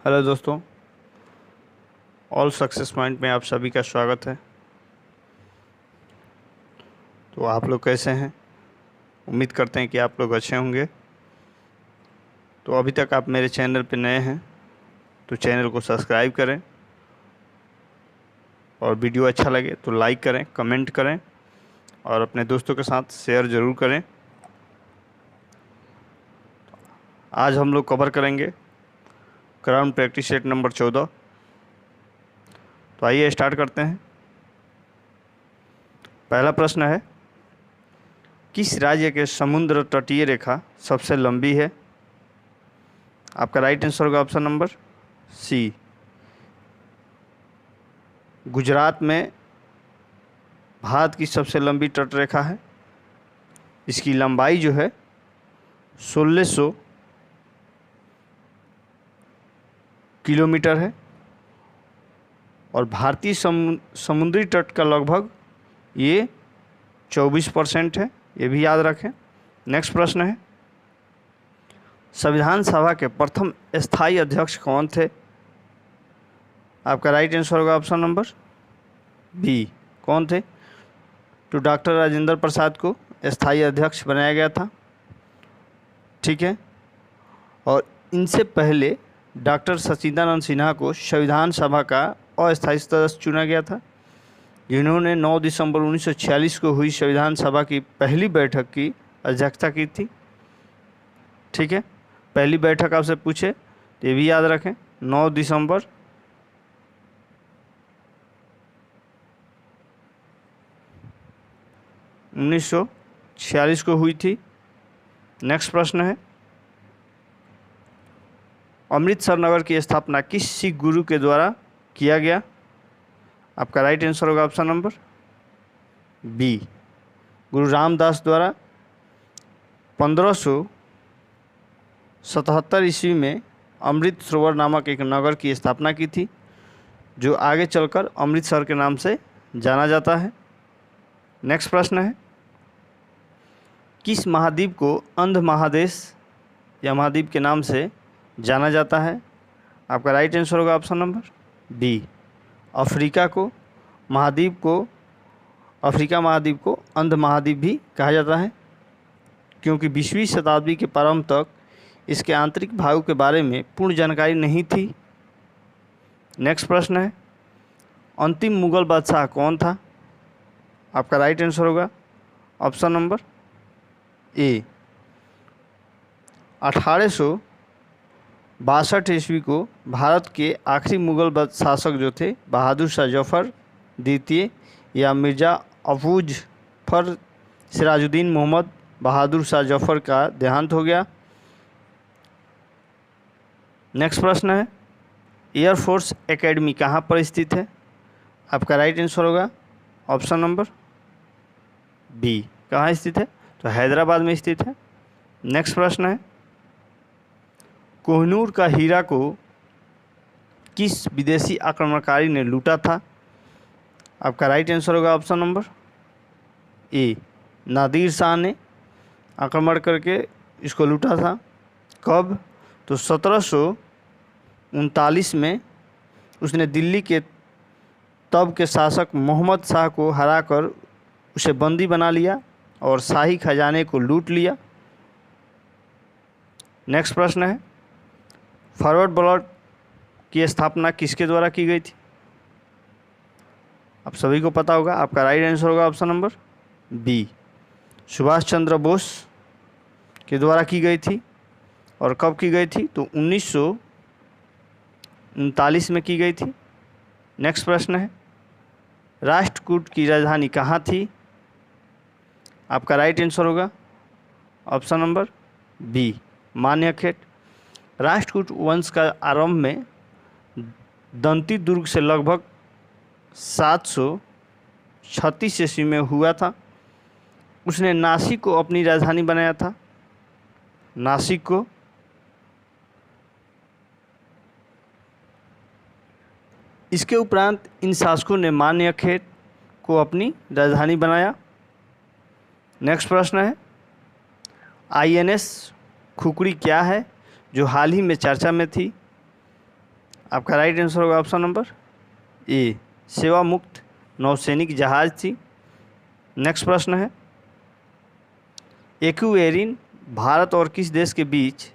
Hello दोस्तों, all success mind में आप सभी का स्वागत है। तो आप लोग कैसे हैं? उम्मीद करते हैं कि आप लोग अच्छे होंगे। तो अभी तक आप मेरे चैनल पे नए हैं तो चैनल को सब्सक्राइब करें और वीडियो अच्छा लगे तो लाइक करें, कमेंट करें और अपने दोस्तों के साथ शेयर ज़रूर करें। आज हम लोग कवर करेंगे क्राउन प्रैक्टिस सेट नंबर 14। तो आइए स्टार्ट करते हैं। पहला प्रश्न है, किस राज्य के समुद्र तटीय रेखा सबसे लंबी है? आपका राइट आंसर होगा ऑप्शन नंबर सी, गुजरात में भारत की सबसे लंबी तट रेखा है। इसकी लंबाई जो है 1600 किलोमीटर है और भारतीय समुद्री तट का लगभग ये 24% है, ये भी याद रखें। नेक्स्ट प्रश्न है, संविधान सभा के प्रथम स्थायी अध्यक्ष कौन थे? आपका राइट आंसर होगा ऑप्शन नंबर बी, कौन थे? तो डॉक्टर राजेंद्र प्रसाद को स्थायी अध्यक्ष बनाया गया था, ठीक है। और इनसे पहले डॉक्टर सच्चिदानंद सिन्हा को संविधान सभा का अस्थायी सदस्य चुना गया था, जिन्होंने 9 दिसंबर 1946 को हुई संविधान सभा की पहली बैठक की अध्यक्षता की थी, ठीक है। पहली बैठक आपसे पूछे तो ये भी याद रखें, 9 दिसंबर 1946 को हुई थी। नेक्स्ट प्रश्न है, अमृतसर नगर की स्थापना किस सिख गुरु के द्वारा किया गया? आपका राइट आंसर होगा ऑप्शन नंबर बी, गुरु रामदास द्वारा 1577 ईस्वी में अमृत सरोवर नामक एक नगर की स्थापना की थी, जो आगे चलकर अमृतसर के नाम से जाना जाता है। नेक्स्ट प्रश्न है, किस महाद्वीप को अंध महादेश या महाद्वीप के नाम से जाना जाता है? आपका राइट आंसर होगा ऑप्शन नंबर बी, अफ्रीका महाद्वीप को अंध महाद्वीप भी कहा जाता है, क्योंकि 20वीं शताब्दी के प्रारंभ तक इसके आंतरिक भागों के बारे में पूर्ण जानकारी नहीं थी। नेक्स्ट प्रश्न है, अंतिम मुगल बादशाह कौन था? आपका राइट आंसर होगा ऑप्शन नंबर ए, 1862 ईस्वी को भारत के आखिरी मुगल शासक जो थे बहादुर शाह जफर द्वितीय या मिर्ज़ा अफूज फर सिराजुद्दीन मोहम्मद बहादुर शाह जफर का देहांत हो गया। नेक्स्ट प्रश्न है, एयरफोर्स एकेडमी कहाँ पर स्थित है? आपका राइट आंसर होगा ऑप्शन नंबर बी, कहाँ स्थित है? तो हैदराबाद में स्थित है। नेक्स्ट प्रश्न है, कोहिनूर का हीरा को किस विदेशी आक्रमणकारी ने लूटा था? आपका राइट आंसर होगा option number A, Nadir Shah ने आक्रमण करके इसको लूटा था। कब? तो 1739 में उसने दिल्ली के तब के शासक मोहम्मद शाह को हराकर उसे बंदी बना लिया और शाही खजाने को लूट लिया। नेक्स्ट प्रश्न है, फॉरवर्ड ब्लॉक की स्थापना किसके द्वारा की गई थी? आप सभी को पता होगा। आपका राइट आंसर होगा option number B, Subhash Chandra Bose के द्वारा की गई थी। और कब की गई थी? तो 1939 में की गई थी। नेक्स्ट प्रश्न है, राष्ट्रकूट की राजधानी कहाँ थी? आपका राइट आंसर होगा option number B, Manyakhet. Rashtrakuta वंश का आरंभ में दंती दुर्ग से लगभग 736 ईस्वी में हुआ था। उसने नासिक को अपनी राजधानी बनाया था, नासिक को। इसके उपरांत इन शासकों ने मान्यखेट को अपनी राजधानी बनाया। नेक्स्ट प्रश्न है, INS खुकड़ी क्या है जो हाल ही में चर्चा में थी? आपका राइट आंसर होगा ऑप्शन नंबर ए, सेवा मुक्त नौसैनिक जहाज थी। नेक्स्ट प्रश्न है, एक्वेरिन भारत और किस देश के बीच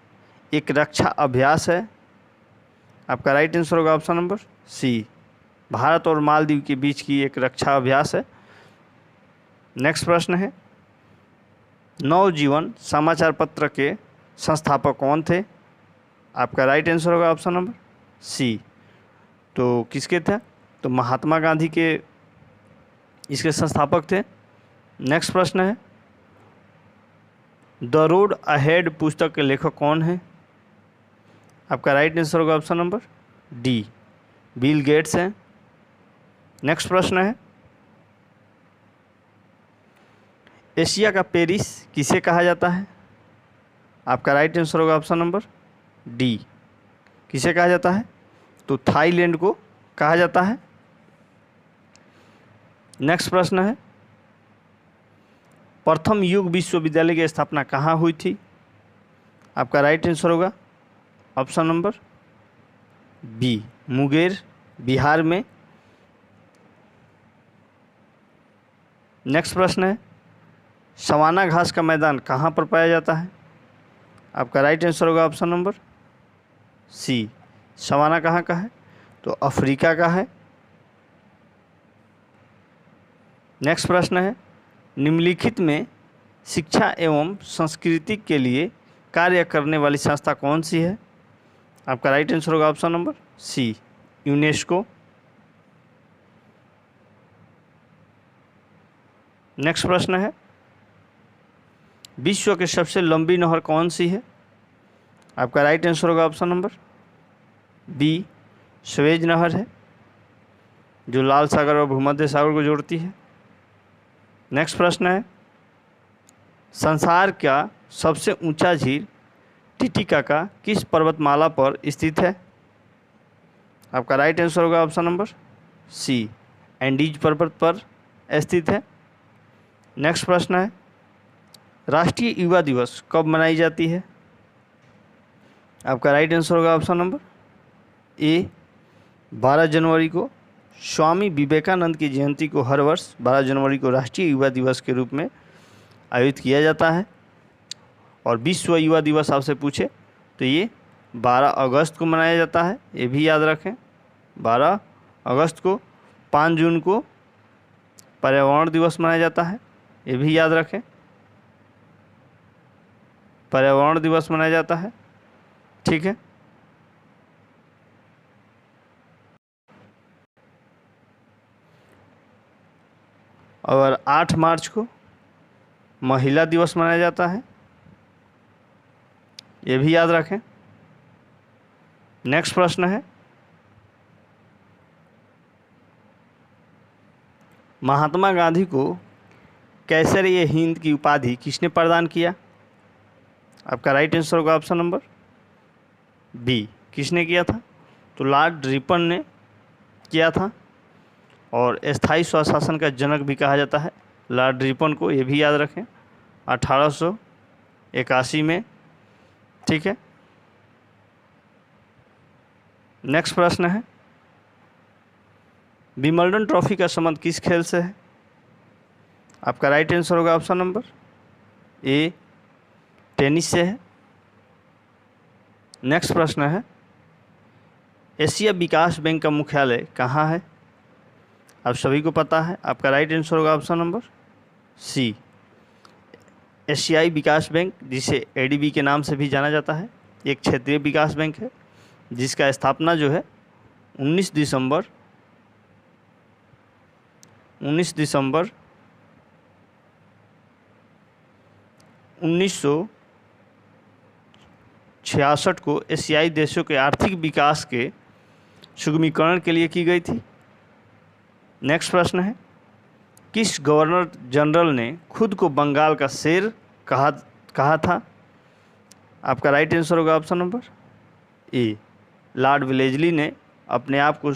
एक रक्षा अभ्यास है? आपका राइट आंसर होगा ऑप्शन नंबर सी, भारत और मालदीव के बीच की एक रक्षा अभ्यास है। नेक्स्ट प्रश्न है, नवजीवन समाचार पत्र के संस्थापक कौन थे? आपका राइट आंसर होगा ऑप्शन नंबर सी, तो किसके थे? तो महात्मा गांधी के इसके संस्थापक थे। नेक्स्ट प्रश्न है, द रोड अहेड पुस्तक के लेखक कौन है? आपका राइट आंसर होगा option number D, Bill Gates हैं। नेक्स्ट प्रश्न है, एशिया का पेरिस किसे कहा जाता है? आपका राइट आंसर होगा ऑप्शन नंबर डी, किसे कहा जाता है? तो थाईलैंड को कहा जाता है। नेक्स्ट प्रश्न है, प्रथम युग विश्वविद्यालय की स्थापना कहाँ हुई थी? आपका राइट आंसर होगा option number B, Munger Bihar में। नेक्स्ट प्रश्न है, सवाना घास का मैदान कहाँ पर पाया जाता है? आपका राइट आंसर होगा ऑप्शन नंबर सी, सवाना कहाँ का है? तो अफ्रीका का है। नेक्स्ट प्रश्न है, निम्नलिखित में शिक्षा एवं संस्कृति के लिए कार्य करने वाली संस्था कौन सी है? आपका राइट आंसर होगा option number C, UNESCO. Next प्रश्न है, विश्व की सबसे लंबी नहर कौन सी है? आपका राइट आंसर होगा ऑप्शन नंबर बी, स्वेज नहर है, जो लाल सागर और भूमध्य सागर को जोड़ती है। नेक्स्ट प्रश्न है, संसार का सबसे ऊंचा झील टिटिकाका किस पर्वतमाला पर स्थित है? आपका राइट आंसर होगा ऑप्शन नंबर सी, एंडीज पर्वत पर स्थित है। नेक्स्ट प्रश्न है, राष्ट्रीय युवा दिवस कब मनाई जाती है? आपका राइट आंसर होगा ऑप्शन नंबर ए, 12 जनवरी को। स्वामी विवेकानंद की जयंती को हर वर्ष 12 जनवरी को राष्ट्रीय युवा दिवस के रूप में आयोजित किया जाता है। और विश्व युवा दिवस आपसे पूछे तो ये 12 अगस्त को मनाया जाता है, ये भी याद रखें, 12 अगस्त को। 5 जून को पर्यावरण दिवस मनाया जाता है, ये भी याद रखें, पर्यावरण दिवस मनाया जाता है। ठीक है, और 8 मार्च को महिला दिवस मनाया जाता है, ये भी याद रखें। नेक्स्ट प्रश्न है, महात्मा गांधी को कैसर-ए-हिंद की उपाधि किसने प्रदान किया? आपका राइट आंसर होगा ऑप्शन नंबर बी, किसने किया था? तो लॉर्ड रिपन ने किया था, और स्थायी स्वशासन का जनक भी कहा जाता है लॉर्ड रिपन को, ये भी याद रखें, 1881 में। ठीक है, नेक्स्ट प्रश्न है, विंबलडन ट्रॉफी का संबंध किस खेल से है? आपका राइट आंसर होगा ऑप्शन नंबर ए, टेनिस से है। नेक्स्ट प्रश्न है, एशिया विकास बैंक का मुख्यालय कहाँ है? आप सभी को पता है, आपका राइट आंसर होगा ऑप्शन नंबर सी, एशियाई विकास बैंक, जिसे एडीबी के नाम से भी जाना जाता है, एक क्षेत्रीय विकास बैंक है जिसका स्थापना जो है 19 दिसंबर 1966 को एशियाई देशों के आर्थिक विकास के सुगमीकरण के लिए की गई थी। नेक्स्ट प्रश्न है, किस गवर्नर जनरल ने खुद को बंगाल का शेर कहा था? आपका राइट आंसर होगा option number A, Lord Wellesley ने अपने आप को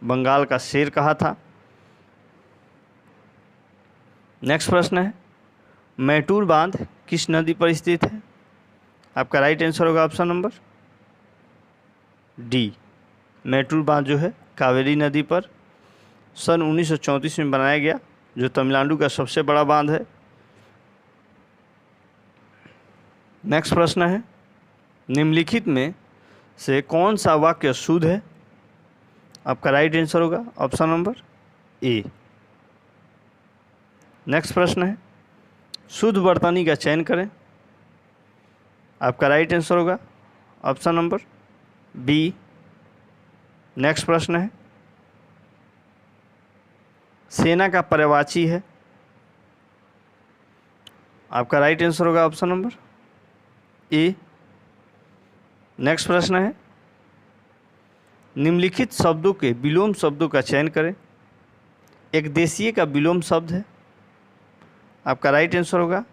बंगाल का शेर कहा था। नेक्स्ट प्रश्न है, मैटूर बांध किस नदी पर स्थित है? आपका राइट आंसर होगा ऑप्शन नंबर डी, मेट्टूर बांध जो है कावेरी नदी पर सन 1934 में बनाया गया, जो तमिलनाडु का सबसे बड़ा बांध है। नेक्स्ट प्रश्न है, निम्नलिखित में से कौन सा वाक्य शुद्ध है? आपका राइट आंसर होगा ऑप्शन नंबर ए। नेक्स्ट प्रश्न है, शुद्ध वर्तनी का चयन करें। आपका राइट आंसर होगा ऑप्शन नंबर बी। नेक्स्ट प्रश्न है, सेना का पर्यवाची है। आपका राइट आंसर होगा ऑप्शन नंबर ए। नेक्स्ट प्रश्न है, निम्नलिखित शब्दों के विलोम शब्दों का चयन करें। एक देशीय का विलोम शब्द है। आपका राइट आंसर होगा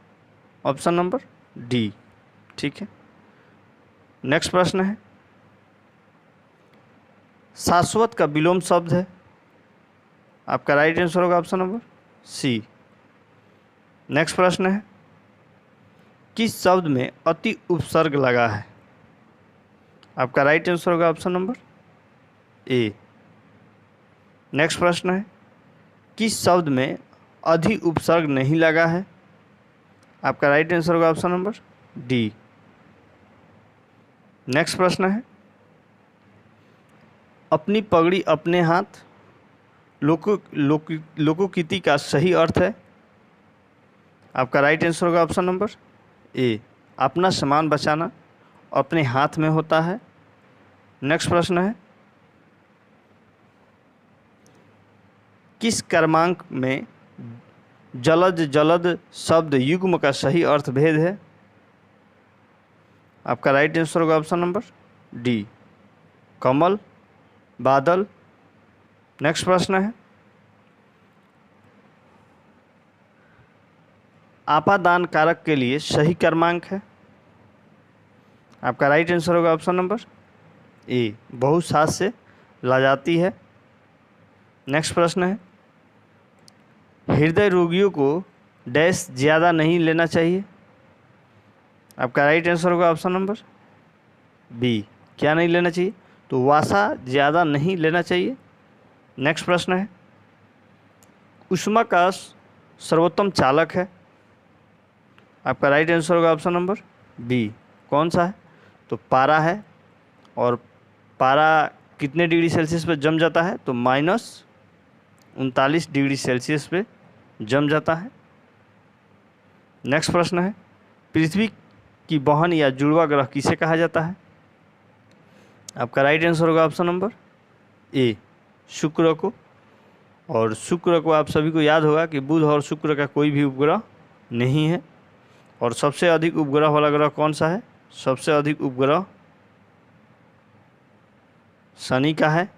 ऑप्शन नंबर डी। ठीक है। नेक्स्ट प्रश्न है, शाश्वत का विलोम शब्द है। आपका राइट आंसर होगा ऑप्शन नंबर सी। नेक्स्ट प्रश्न है, किस शब्द में अति उपसर्ग लगा है? आपका राइट आंसर होगा ऑप्शन नंबर ए। नेक्स्ट प्रश्न है, किस शब्द में अधि उपसर्ग नहीं लगा है? आपका राइट आंसर होगा ऑप्शन नंबर डी। नेक्स्ट प्रश्न है, अपनी पगड़ी अपने हाथ लोकोक्ति का सही अर्थ है। आपका राइट आंसर होगा ऑप्शन नंबर ए। अपना सामान बचाना अपने हाथ में होता है। नेक्स्ट प्रश्न है, किस क्रमांक में जलद जलद शब्द युग्म का सही अर्थ भेद है? आपका राइट आंसर होगा ऑप्शन नंबर डी, कमल, बादल। नेक्स्ट प्रश्न है, आपादान कारक के लिए सही क्रमांक है। आपका राइट आंसर होगा ऑप्शन नंबर ए, बहुत साथ से ला जाती है। नेक्स्ट प्रश्न है, हृदय रोगियों को डैश ज़्यादा नहीं लेना चाहिए। आपका राइट आंसर होगा ऑप्शन नंबर बी, क्या नहीं लेना चाहिए? तो वासा ज़्यादा नहीं लेना चाहिए। नेक्स्ट प्रश्न है, ऊष्मा का सर्वोत्तम चालक है। आपका राइट आंसर होगा ऑप्शन नंबर बी, कौन सा है? तो पारा है। और पारा कितने डिग्री सेल्सियस पे जम जाता है? तो -39 डिग्री सेल्सियस पे जम जाता है। नेक्स्ट प्रश्न है, पृथ्वी की बहन या जुड़वा ग्रह किसे कहा जाता है? आपका राइट आंसर होगा ऑप्शन नंबर ए, शुक्र को। और शुक्र को आप सभी को याद होगा कि बुध और शुक्र का कोई भी उपग्रह नहीं है। और सबसे अधिक उपग्रह वाला ग्रह कौन सा है? सबसे अधिक उपग्रह शनि का है।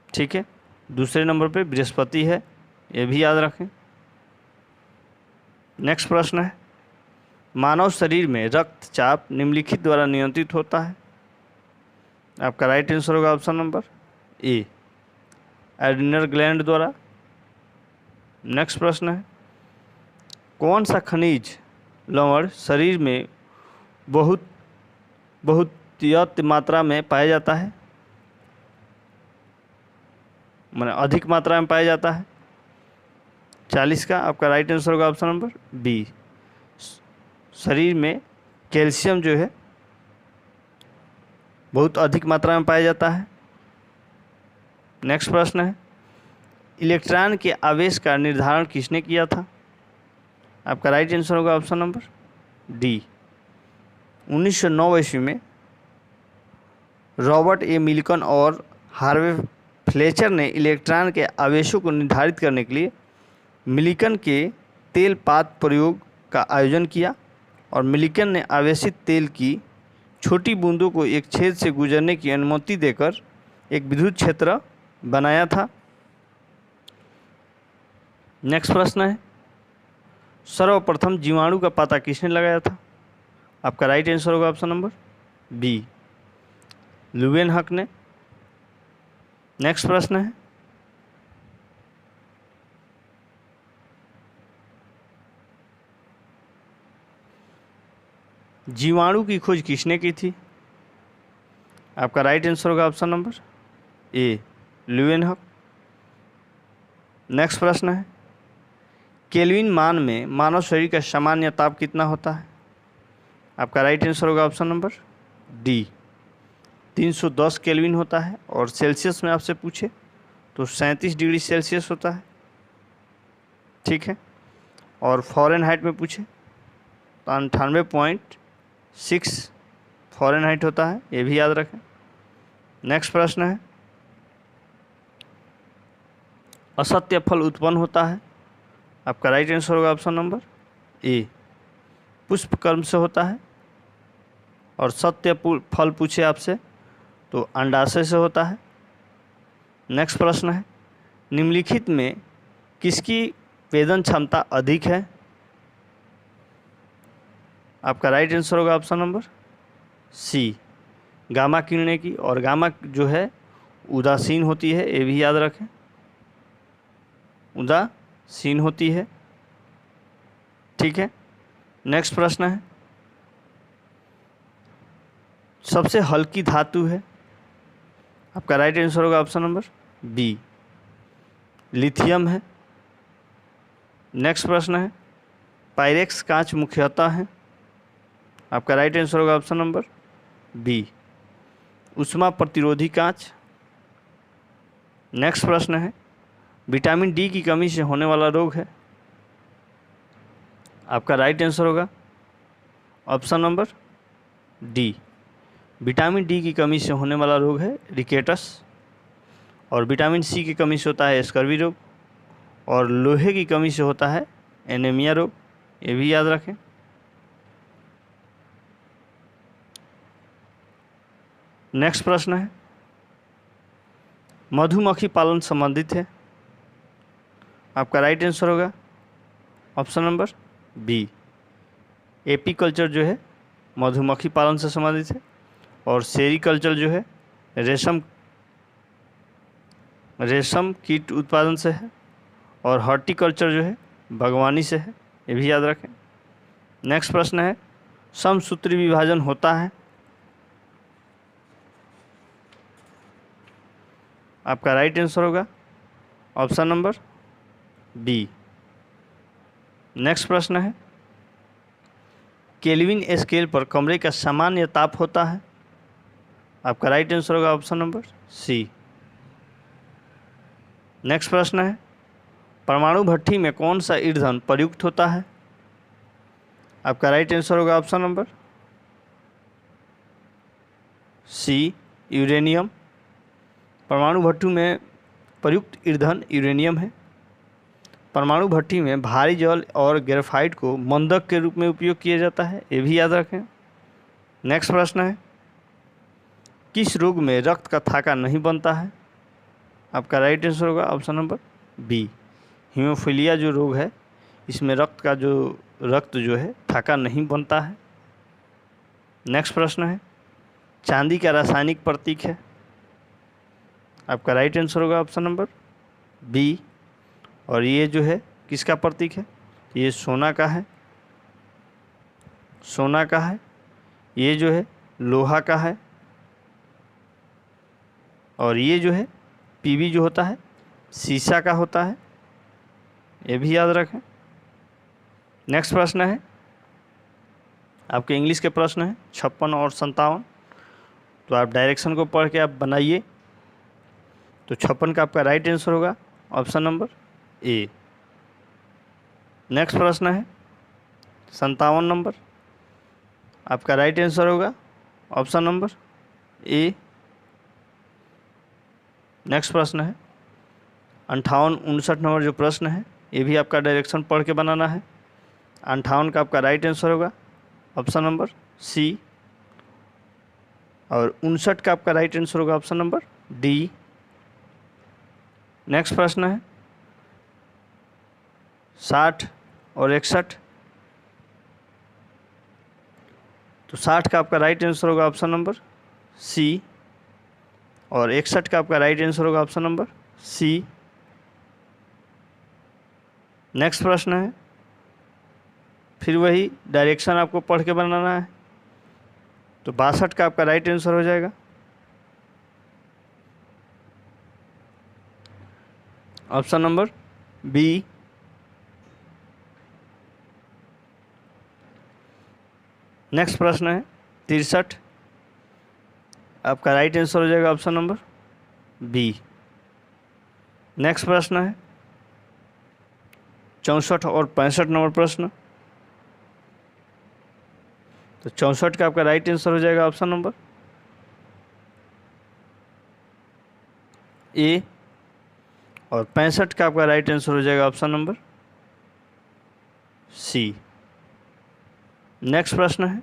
ठीक है। दूसरे नंबर पे बृहस्पति है, ये भी याद रखें। नेक्स्ट प्रश्न है, मानव शरीर में रक्तचाप निम्नलिखित द्वारा नियंत्रित होता है। आपका राइट आंसर होगा option number A, adrenal gland द्वारा। नेक्स्ट प्रश्न है, कौन सा खनिज लवण शरीर में बहुत मात्रा में पाया जाता है? माने अधिक मात्रा में पाया जाता है? 40 का आपका राइट आंसर होगा ऑप्शन नंबर बी, शरीर में कैल्शियम जो है बहुत अधिक मात्रा में पाया जाता है। नेक्स्ट प्रश्न है, इलेक्ट्रॉन के आवेश का निर्धारण किसने किया था? आपका राइट आंसर होगा ऑप्शन नंबर डी, 1909 ईस्वी में रॉबर्ट ए मिल्टन और हार्वे फ्लेचर ने इलेक्ट्रॉन के आवेशों को निर्धारित करने के लिए मिल्टन के तेल पात प्रयोग का आयोजन किया। और मिल्टन ने आवेशित तेल की छोटी बूंदों को एक छेद से गुजरने की अनुमति देकर एक विद्युत क्षेत्र बनाया था। नेक्स्ट प्रश्न है, सर्वप्रथम जीवाणु का पता किसने लगाया था? आपका राइट आंसर होगा ऑप्शन नंबर बी, लुवेनहक ने। नेक्स्ट प्रश्न है, जीवाणु की खोज किसने की थी? आपका राइट आंसर होगा option number A Leeuwenhoek. Next प्रश्न है, केल्विन मान में मानव शरीर का सामान्य ताप कितना होता है? आपका राइट आंसर होगा ऑप्शन नंबर डी, 310 केल्विन होता है। और सेल्सियस में आपसे पूछे तो 37 डिग्री सेल्सियस होता है, ठीक है। और फ़ारेनहाइट में पूछे तो 98.6 फ़ारेनहाइट होता है, ये भी याद रखें। नेक्स्ट प्रश्न है, असत्य फल उत्पन्न होता है? आपका राइट आंसर होगा ऑप्शन नंबर ए, पुष्पकर्म से होता है। और सत्य फल पूछे आपसे तो अंडाशय से होता है। नेक्स्ट प्रश्न है, निम्नलिखित में किसकी वेदन क्षमता अधिक है? आपका राइट आंसर होगा ऑप्शन नंबर सी, गामा किरणें की। और गामा जो है उदासीन होती है, ये भी याद रखें, उदासीन होती है, ठीक है। नेक्स्ट प्रश्न है, सबसे हल्की धातु है? आपका राइट आंसर होगा ऑप्शन नंबर बी, लिथियम है। नेक्स्ट प्रश्न है, पायरेक्स कांच मुख्यतः है? आपका राइट आंसर होगा ऑप्शन नंबर बी, उष्मा प्रतिरोधी कांच। नेक्स्ट प्रश्न है, विटामिन डी की कमी से होने वाला रोग है? आपका राइट आंसर होगा option number D, vitamin D की कमी से होने वाला रोग है रिकेटस। और विटामिन सी की कमी से होता है स्कर्वी रोग। और लोहे की कमी से होता है एनीमिया रोग, ये भी याद रखें। नेक्स्ट प्रश्न है, मधुमक्खी पालन संबंधित है? आपका राइट आंसर होगा ऑप्शन नंबर बी, एपीकल्चर जो है मधुमक्खी पालन से संबंधित है। और सेरीकल्चर जो है रेशम कीट उत्पादन से है। और हॉर्टिकल्चर जो है बागवानी से है, ये भी याद रखें। नेक्स्ट प्रश्न है, समसूत्री विभाजन होता है? आपका राइट आंसर होगा ऑप्शन नंबर बी। नेक्स्ट प्रश्न है, केल्विन स्केल पर कमरे का सामान्य ताप होता है? आपका राइट आंसर होगा ऑप्शन नंबर सी। नेक्स्ट प्रश्न है, परमाणु भट्ठी में कौन सा ईंधन प्रयुक्त होता है? आपका राइट आंसर होगा ऑप्शन नंबर सी, यूरेनियम। परमाणु भट्ठी में प्रयुक्त ईंधन यूरेनियम है। परमाणु भट्ठी में भारी जल और ग्रेफाइट को मंदक के रूप में उपयोग किया जाता है, ये भी याद रखें। नेक्स्ट प्रश्न है, किस रोग में रक्त का थाका नहीं बनता है? आपका राइट आंसर होगा ऑप्शन नंबर बी, हीमोफीलिया जो रोग है इसमें रक्त जो है थाका नहीं बनता है। नेक्स्ट प्रश्न है, चांदी का रासायनिक प्रतीक है? आपका राइट आंसर होगा ऑप्शन नंबर बी। और ये जो है किसका प्रतीक है? ये सोना का है, सोना का है। ये जो है लोहा का है। और ये जो है पीबी जो होता है सीसा का होता है, ये भी याद रखें। नेक्स्ट प्रश्न है, आपके इंग्लिश के प्रश्न हैं 56 और 57। तो आप डायरेक्शन को पढ़ के आप बनाइए। तो 56 का आपका राइट आंसर होगा ऑप्शन नंबर ए। नेक्स्ट प्रश्न है 57 नंबर, आपका राइट आंसर होगा ऑप्शन नंबर ए। नेक्स्ट प्रश्न है 58 59 नंबर जो प्रश्न है ये भी आपका डायरेक्शन पढ़ के बनाना है। 58 का आपका राइट आंसर होगा ऑप्शन नंबर सी। और 59 का आपका राइट आंसर होगा ऑप्शन नंबर डी। नेक्स्ट प्रश्न है 60 और 61। तो 60 का आपका राइट आंसर होगा ऑप्शन नंबर सी। और 61 का आपका राइट आंसर होगा ऑप्शन नंबर सी। नेक्स्ट प्रश्न है, फिर वही डायरेक्शन आपको पढ़ के बनाना है। तो 62 का आपका राइट आंसर हो जाएगा ऑप्शन नंबर बी। नेक्स्ट प्रश्न है 63। आपका राइट आंसर हो जाएगा ऑप्शन नंबर बी। नेक्स्ट प्रश्न है 64 और 65 नंबर प्रश्न। तो 64 का आपका राइट आंसर हो जाएगा ऑप्शन नंबर ए, और 65 का आपका राइट आंसर हो जाएगा ऑप्शन नंबर सी। नेक्स्ट प्रश्न है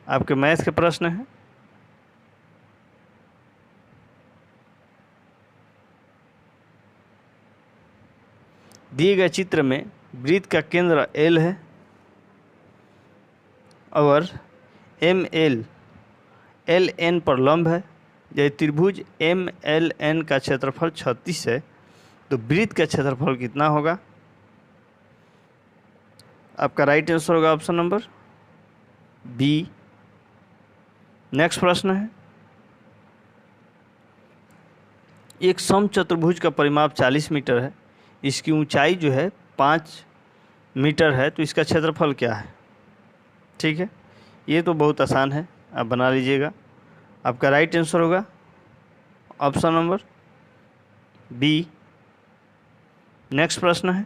आपके मैथ के प्रश्न है। दिए गए चित्र में वृत्त का केंद्र एल है और एम एल एल एन पर लंब है। यदि त्रिभुज एम एल एन का क्षेत्रफल 36 है तो वृत्त का क्षेत्रफल कितना होगा? आपका राइट आंसर होगा ऑप्शन नंबर बी। नेक्स्ट प्रश्न है एक समचतुर्भुज का परिमाप 40 मीटर है, इसकी ऊंचाई जो है 5 मीटर है, तो इसका क्षेत्रफल क्या है? ठीक है, ये तो बहुत आसान है, आप बना लीजिएगा। आपका राइट आंसर होगा ऑप्शन नंबर बी। नेक्स्ट प्रश्न है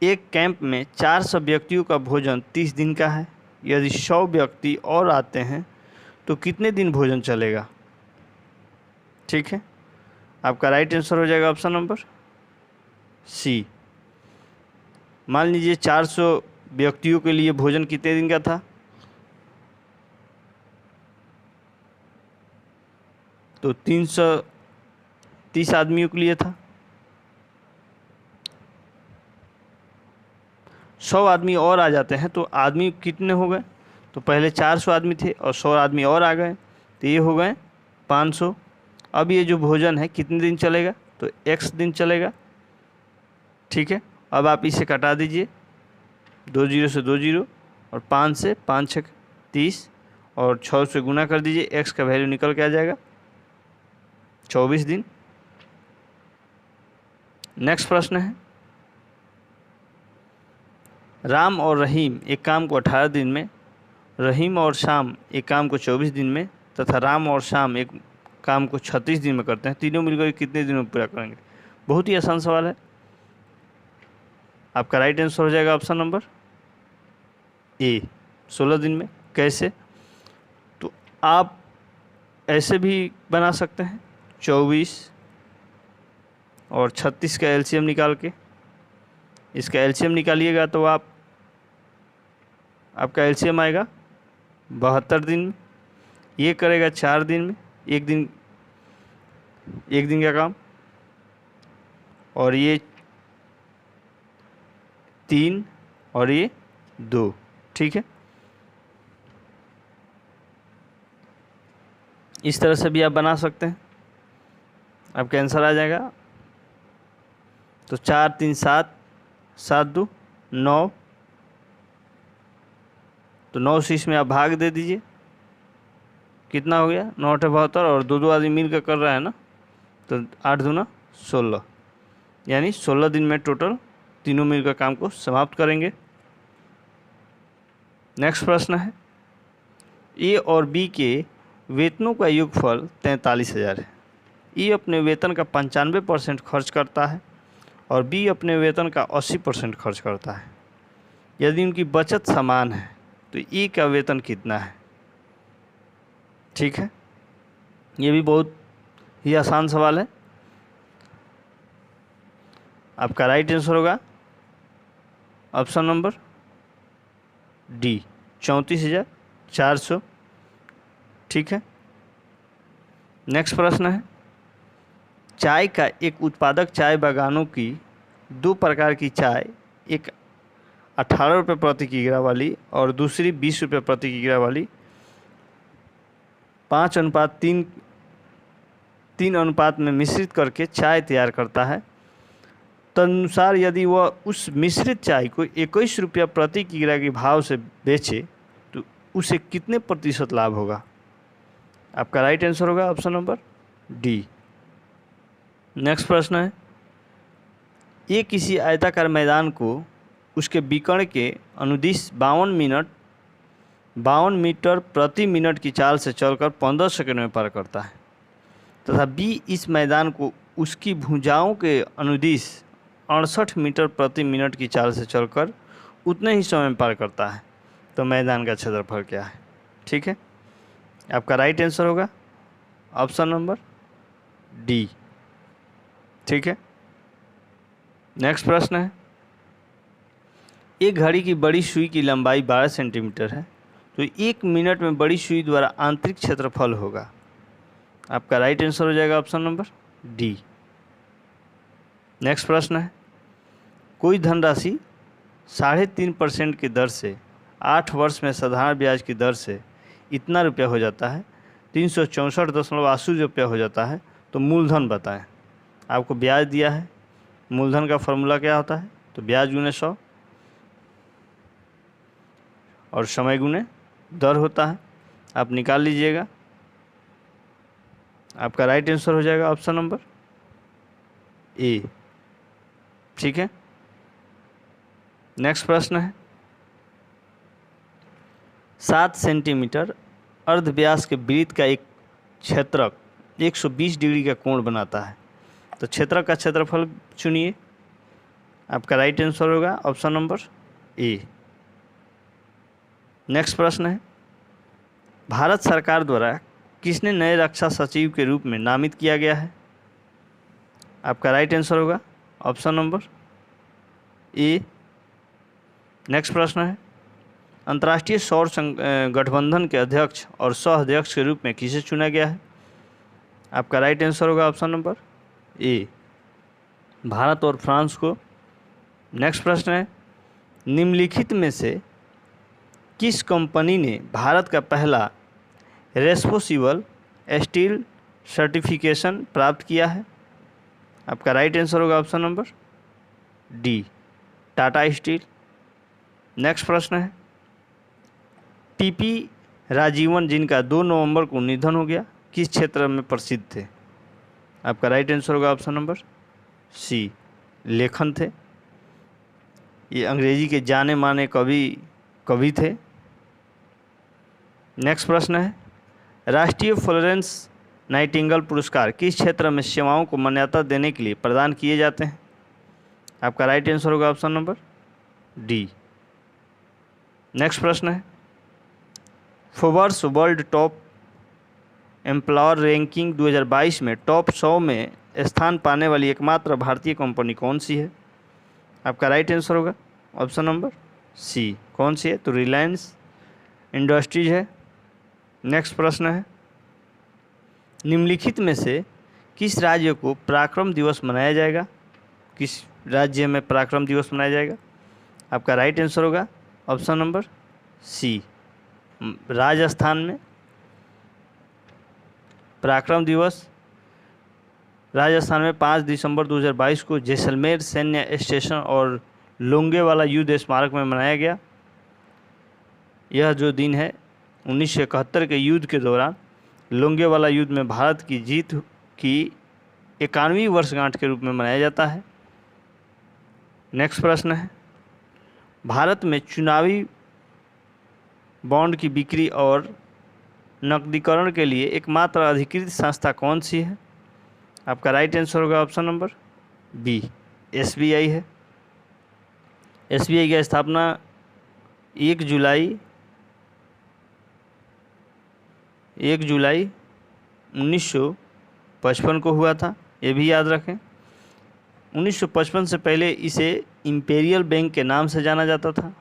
एक कैंप में 400 व्यक्तियों का भोजन 30 दिन का है। यदि 100 व्यक्ति और आते हैं तो कितने दिन भोजन चलेगा? ठीक है, आपका राइट आंसर हो जाएगा ऑप्शन नंबर सी। मान लीजिए 400 व्यक्तियों के लिए भोजन कितने दिन का था? तो 330 आदमियों के लिए था। 100 आदमी और आ जाते हैं तो आदमी कितने हो गए? तो पहले 400 आदमी थे और 100 आदमी और आ गए तो ये हो गए 500। अब ये जो भोजन है कितने दिन चलेगा? तो x दिन चलेगा। ठीक है, अब आप इसे कटा दीजिए, 2 जीरो से 2 जीरो और 5 से 5 छक 30 और 6 से गुना कर दीजिए, x का वैल्यू निकल के आ जाएगा 24 दिन। नेक्स्ट प्रश्न है राम और रहीम एक काम को 18 दिन में, रहीम और शाम एक काम को 24 दिन में तथा राम और शाम एक काम को 36 दिन में करते हैं, तीनों मिलकर कितने दिनों में पूरा करेंगे? बहुत ही आसान सवाल है। आपका राइट आंसर हो जाएगा ऑप्शन नंबर ए, 16 दिन में। कैसे? तो आप ऐसे भी बना सकते हैं, 24 और 36 का एलसीएम निकाल के, इसका एलसीएम निकालिएगा तो आपका एलसीएम आएगा 72 दिन में। ये करेगा 4 दिन में, एक दिन का काम, और ये 3 और ये 2। ठीक है, इस तरह से भी आप बना सकते हैं, आपका आंसर आ जाएगा। तो 4 3 7 7 2 9, तो 9 से इसमें आप भाग दे दीजिए, कितना हो गया? 9 8 72, और 2 आदमी मिलकर कर रहा है ना, तो 8 दूना 16, यानी 16 दिन में टोटल तीनों मिलकर काम को समाप्त करेंगे। नेक्स्ट प्रश्न है ए और बी के वेतनों का योगफल 43,000 है। ए अपने वेतन का 95% खर्च करता है और बी अपने वेतन का 80% खर्च करता है। यदि उनकी बचत समान है तो ए का वेतन कितना है? ठीक है, ये भी बहुत ही आसान सवाल है। आपका राइट आंसर होगा ऑप्शन नंबर डी, 34,400। ठीक है, नेक्स्ट प्रश्न है चाय का एक उत्पादक चाय बागानों की 2 प्रकार की चाय, एक 18 रुपये प्रति किग्रा वाली और दूसरी 20 रुपये प्रति किग्रा वाली 5:3 अनुपात में मिश्रित करके चाय तैयार करता है। तदनुसार यदि वह उस मिश्रित चाय को 21 रुपया प्रति किग्रा के भाव से बेचे तो उसे कितने प्रतिशत लाभ होगा? आपका राइट आंसर होगा ऑप्शन नंबर डी। नेक्स्ट प्रश्न है, ये किसी आयताकार मैदान को उसके विकर्ण के अनुदिश 52 मीटर प्रति मिनट की चाल से चलकर 15 सेकंड में पार करता है तथा बी इस मैदान को उसकी भुजाओं के अनुदिश 68 मीटर प्रति मिनट की चाल से चलकर उतने ही समय में पार करता है, तो मैदान का क्षेत्रफल क्या है? ठीक है, आपका राइट आंसर होगा ऑप्शन नंबर डी। ठीक है, नेक्स्ट प्रश्न है, एक घड़ी की बड़ी सुई की लंबाई 12 सेंटीमीटर है, तो 1 मिनट में बड़ी सुई द्वारा आंतरिक क्षेत्रफल होगा। आपका राइट आंसर हो जाएगा ऑप्शन नंबर डी। नेक्स्ट प्रश्न है, कोई धनराशि 3.5% की दर से 8 वर्ष में साधारण ब्याज की दर से इतना रुपया हो जाता है, 364.80 रुपया हो जाता है, तो मूलधन बताएं। आपको ब्याज दिया है, मूलधन का फॉर्मूला क्या होता है? तो ब्याज गुने 100 और समय गुने दर होता है, आप निकाल लीजिएगा। आपका राइट आंसर हो जाएगा ऑप्शन नंबर ए। ठीक है, नेक्स्ट प्रश्न है, 7 सेंटीमीटर अर्धव्यास के वृत्त का एक क्षेत्रक 120 डिग्री का कोण बनाता है, तो क्षेत्रक का क्षेत्रफल चुनिए। आपका राइट आंसर होगा ऑप्शन नंबर ए। नेक्स्ट प्रश्न है, भारत सरकार द्वारा किसने नए रक्षा सचिव के रूप में नामित किया गया है? आपका राइट आंसर होगा ऑप्शन नंबर ए। नेक्स्ट प्रश्न है, अंतर्राष्ट्रीय सौर गठबंधन के अध्यक्ष और सह अध्यक्ष के रूप में किसे चुना गया है? आपका राइट आंसर होगा ऑप्शन नंबर ए, भारत और फ्रांस को। नेक्स्ट प्रश्न है, निम्नलिखित में से किस कंपनी ने भारत का पहला रेस्पोसिबल स्टील सर्टिफिकेशन प्राप्त किया है? आपका राइट आंसर होगा option number D, Tata steel. Next प्रश्न है, टीपी राजीवन जिनका 2 नवंबर को निधन हो गया, किस क्षेत्र में प्रसिद्ध थे? आपका राइट आंसर होगा ऑप्शन नंबर सी, लेखन थे। ये अंग्रेजी के जाने माने कवि थे। नेक्स्ट प्रश्न है, राष्ट्रीय फ्लोरेंस नाइटिंगेल पुरस्कार किस क्षेत्र में सेवाओं को मान्यता देने के लिए प्रदान किए जाते हैं? आपका राइट आंसर होगा ऑप्शन नंबर डी। नेक्स्ट प्रश्न है, Forbes world top employer ranking 2022 में टॉप 100 में स्थान पाने वाली एकमात्र भारतीय कंपनी कौन सी है? आपका राइट आंसर होगा ऑप्शन नंबर सी, कौन सी है? तो रिलायंस इंडस्ट्रीज है। नेक्स्ट प्रश्न है, निम्नलिखित में से किस राज्य को पराक्रम दिवस मनाया जाएगा? किस राज्य में पराक्रम दिवस मनाया जाएगा? आपका राइट आंसर होगा ऑप्शन नंबर सी, राजस्थान में पराक्रम दिवस राजस्थान में 5 दिसंबर 2022 को जैसलमेर सैन्य स्टेशन और लोंगेवाला युद्ध स्मारक में मनाया गया। यह जो दिन है 1971 के युद्ध के दौरान लोंगेवाला युद्ध में भारत की जीत की 91वीं वर्षगांठ के रूप में मनाया जाता है। नेक्स्ट प्रश्न है, भारत में चुनावी बॉन्ड की बिक्री और नकदीकरण के लिए एकमात्र अधिकृत संस्था कौन सी है? आपका राइट आंसर होगा ऑप्शन नंबर बी, एसबीआई है। एसबीआई की स्थापना 1 जुलाई 1955 को हुआ था, ये भी याद रखें। 1955 से पहले इसे इंपीरियल बैंक के नाम से जाना जाता था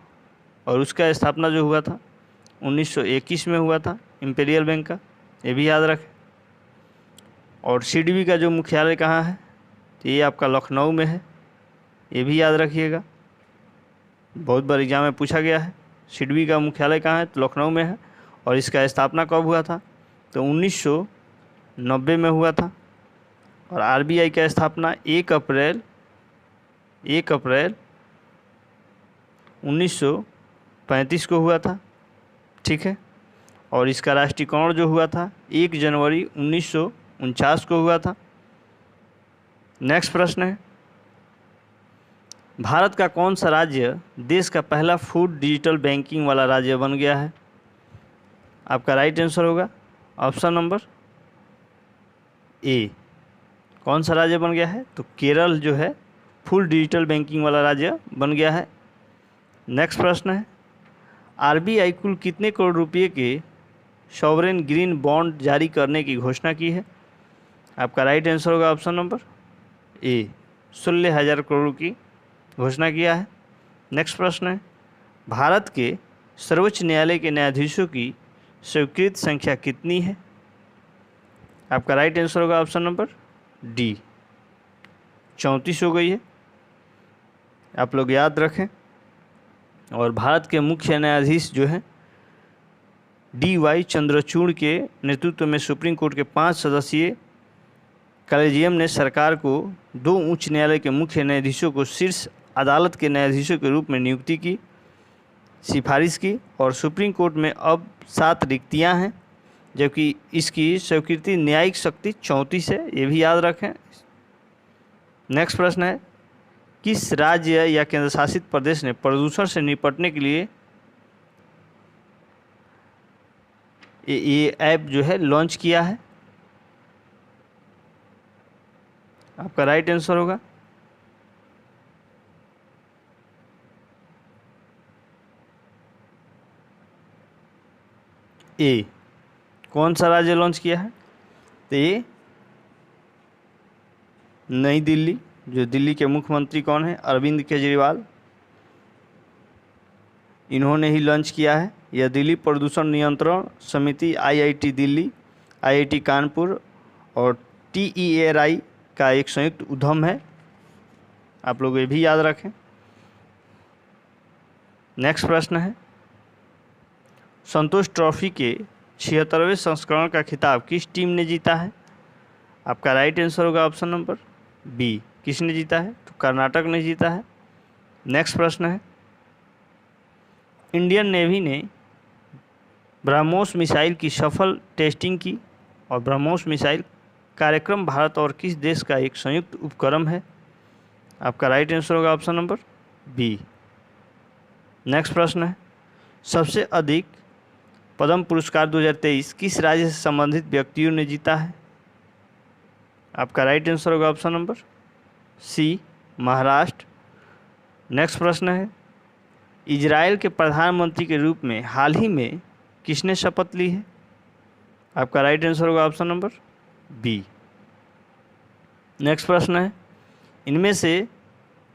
और उसका स्थापना जो हुआ था 1921 में हुआ था इंपीरियल बैंक का, ये भी याद रखें। और सीडीबी का जो मुख्यालय कहाँ है? तो ये आपका लखनऊ में है, ये भी याद रखिएगा, बहुत बार एग्जाम में पूछा गया है। सीडीबी का मुख्यालय कहाँ है? तो लखनऊ में है। और इसका स्थापना कब हुआ था? तो 1990 में हुआ था। और आरबीआई का स्थापना 1 अप्रैल 1935 को हुआ था। ठीक है, और इसका राष्ट्रीयकरण जो हुआ था 1 जनवरी 1949 को हुआ था। नेक्स्ट प्रश्न है, भारत का कौन सा राज्य देश का पहला फूड डिजिटल बैंकिंग वाला राज्य बन गया है? आपका राइट आंसर होगा ऑप्शन नंबर ए। कौन सा राज्य बन गया है? तो केरल जो है फुल डिजिटल बैंकिंग वाला राज्य बन गया है। नेक्स्ट प्रश्न है, आरबीआई कुल कितने करोड़ रुपए के सॉवरेन ग्रीन बॉन्ड जारी करने की घोषणा की है? आपका राइट आंसर होगा ऑप्शन नंबर ए, 16,000 करोड़ की घोषणा किया है। नेक्स्ट प्रश्न है, भारत के सर्वोच्च न्यायालय के न्यायाधीशों की स्वीकृत संख्या कितनी है? आपका राइट आंसर होगा ऑप्शन नंबर डी, 34 हो गई है। आप लोग याद रखें। और भारत के मुख्य न्यायाधीश जो हैं DY चंद्रचूड़ के नेतृत्व में सुप्रीम कोर्ट के 5 सदस्यीय कॉलेजियम ने सरकार को 2 उच्च न्यायालय के मुख्य न्यायाधीशों को शीर्ष अदालत के न्यायाधीशों के रूप में नियुक्ति की सिफारिश की और सुप्रीम कोर्ट में अब 7 रिक्तियां हैं, जबकि इसकी स्वीकृति न्यायिक शक्ति 34 है, ये भी याद रखें। नेक्स्ट प्रश्न है, किस राज्य या केंद्र शासित प्रदेश ने प्रदूषण से निपटने के लिए ये ऐप जो है लॉन्च किया है? आपका राइट आंसर होगा ए। कौन सा राज्य लॉन्च किया है? तो ये नई दिल्ली, जो दिल्ली के मुख्यमंत्री कौन है? अरविंद केजरीवाल, इन्होंने ही लॉन्च किया है। यह दिल्ली प्रदूषण नियंत्रण समिति IIT दिल्ली, IIT कानपुर और TERI का एक संयुक्त उद्यम है। आप लोग ये भी याद रखें। नेक्स्ट प्रश्न है, संतोष ट्रॉफी के 76वें संस्करण का खिताब किस टीम ने जीता है? आपका राइट आंसर होगा ऑप्शन नंबर बी। किसने जीता है? तो कर्नाटक ने जीता है। नेक्स्ट प्रश्न है, इंडियन नेवी ने ब्रह्मोस मिसाइल की सफल टेस्टिंग की और ब्रह्मोस मिसाइल कार्यक्रम भारत और किस देश का एक संयुक्त उपक्रम है? आपका राइट आंसर होगा ऑप्शन नंबर बी। नेक्स्ट प्रश्न है, सबसे अधिक पद्म पुरस्कार 2023 किस राज्य से संबंधित व्यक्तियों ने जीता है? आपका राइट आंसर होगा option number C, Maharashtra. Next प्रश्न है, इजराइल के प्रधानमंत्री के रूप में हाल ही में किसने शपथ ली है? आपका राइट आंसर होगा ऑप्शन नंबर बी। नेक्स्ट प्रश्न है, इनमें से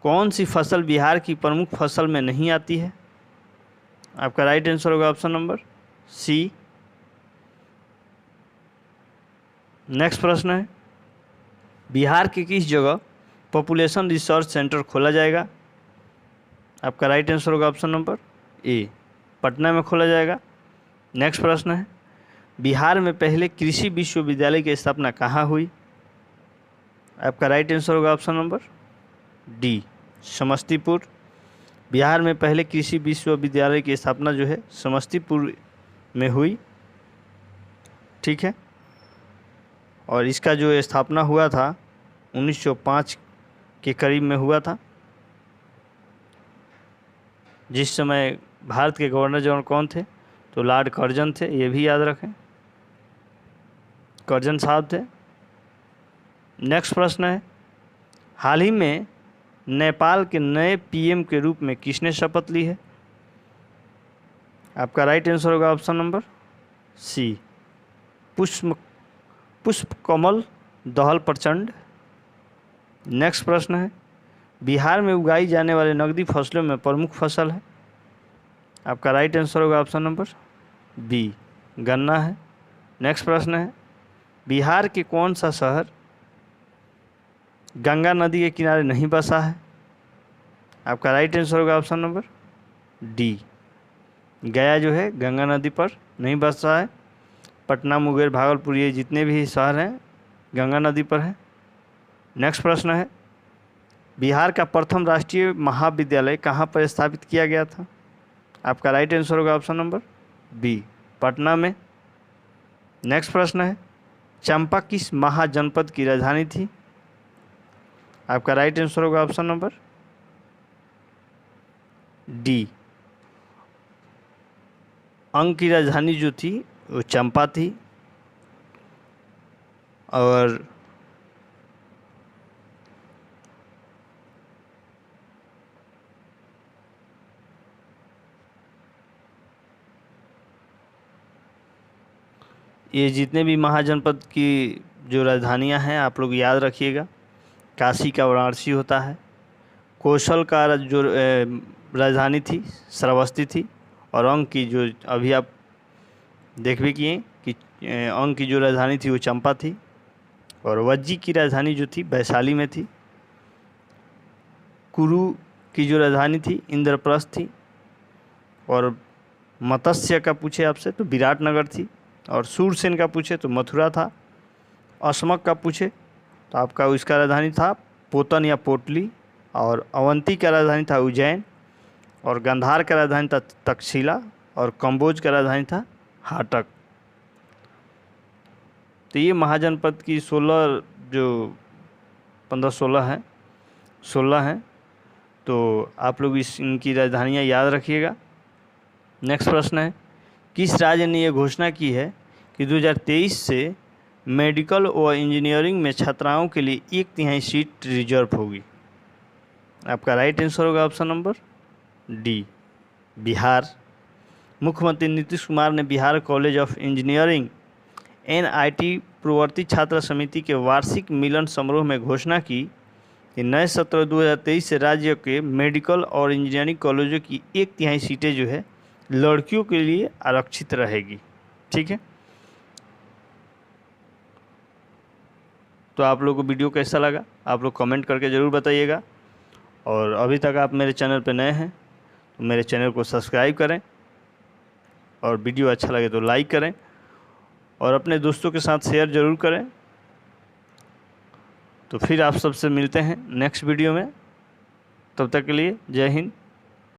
कौन सी फसल बिहार की प्रमुख फसल में नहीं आती है? आपका राइट आंसर होगा ऑप्शन नंबर सी। नेक्स्ट प्रश्न है, बिहार के किस जगह पॉपुलेशन रिसर्च सेंटर खोला जाएगा? आपका राइट आंसर होगा ऑप्शन नंबर ए, पटना में खोला जाएगा। नेक्स्ट प्रश्न है, बिहार में पहले कृषि विश्वविद्यालय की स्थापना कहाँ हुई? आपका राइट आंसर होगा option number D, Samastipur. Bihar में पहले कृषि विश्वविद्यालय की स्थापना जो है समस्तीपुर में हुई, ठीक है। और इसका जो स्थापना हुआ था 1905 के करीब में हुआ था, जिस समय भारत के गवर्नर जनरल कौन थे? तो लॉर्ड कर्जन थे, ये भी याद रखें, कर्जन साहब थे। नेक्स्ट प्रश्न है, हाल ही में नेपाल के नए PM के रूप में किसने शपथ ली है? आपका राइट आंसर होगा ऑप्शन नंबर सी, पुष्पकमल दहल प्रचंड। नेक्स्ट प्रश्न है, बिहार में उगाई जाने वाले नकदी फसलों में प्रमुख फसल है? आपका राइट आंसर होगा ऑप्शन नंबर बी, गन्ना है। नेक्स्ट प्रश्न है, बिहार के कौन सा शहर गंगा नदी के किनारे नहीं बसा है? आपका राइट आंसर होगा ऑप्शन नंबर डी, गया जो है गंगा नदी पर नहीं बसा है। पटना, मुंगेर, भागलपुर, ये जितने भी शहर हैं गंगा नदी पर हैं। नेक्स्ट प्रश्न है, बिहार का प्रथम राष्ट्रीय महाविद्यालय कहाँ पर स्थापित किया गया था? आपका राइट आंसर होगा ऑप्शन नंबर बी, पटना में। नेक्स्ट प्रश्न है, चंपा किस महाजनपद की राजधानी थी? आपका राइट आंसर होगा ऑप्शन नंबर डी, अंग की राजधानी जो थी वो चंपा थी। और ये जितने भी महाजनपद की जो राजधानियां हैं आप लोग याद रखिएगा। काशी का वाराणसी होता है, कौशल का जो राजधानी थी श्रावस्ती थी, और अंग की जो अभी आप देख भी किए कि अंग की जो राजधानी थी वो चंपा थी, और वज्जी की राजधानी जो थी वैशाली में थी। कुरु की जो राजधानी थी इंद्रप्रस्थ थी, और मत्स्य का पूछे आपसे तो विराटनगर थी, और सूरसेन का पूछे तो मथुरा था। अश्मक का पूछे तो आपका उसका राजधानी था पोतन या पोटली, और अवंती का राजधानी था उज्जैन, और गांधार का राजधानी था तक्षशिला, और कंबोज का राजधानी था हाटक। तो ये महाजनपद की 16 जो 15-16 हैं 16 हैं, तो आप लोग इनकी राजधानियाँ याद रखिएगा। नेक्स्ट प्रश्न है, किस राज्य ने यह घोषणा की है कि 2023 से मेडिकल और इंजीनियरिंग में छात्राओं के लिए 1/3 सीट रिजर्व होगी? आपका राइट आंसर होगा ऑप्शन नंबर डी, बिहार। मुख्यमंत्री नीतीश कुमार ने Bihar college of engineering NIT प्रवर्ती छात्र समिति के वार्षिक मिलन समारोह में घोषणा की कि नए सत्र 2023 से राज्य के मेडिकल और इंजीनियरिंग कॉलेजों की 1/3 सीटें जो है लड़कियों के लिए आरक्षित रहेगी। ठीक है, तो आप लोगों को वीडियो कैसा लगा आप लोग कमेंट करके ज़रूर बताइएगा। और अभी तक आप मेरे चैनल पर नए हैं तो मेरे चैनल को सब्सक्राइब करें, और वीडियो अच्छा लगे तो लाइक करें, और अपने दोस्तों के साथ शेयर ज़रूर करें। तो फिर आप सबसे मिलते हैं नेक्स्ट वीडियो में, तब तक के लिए जय हिंद,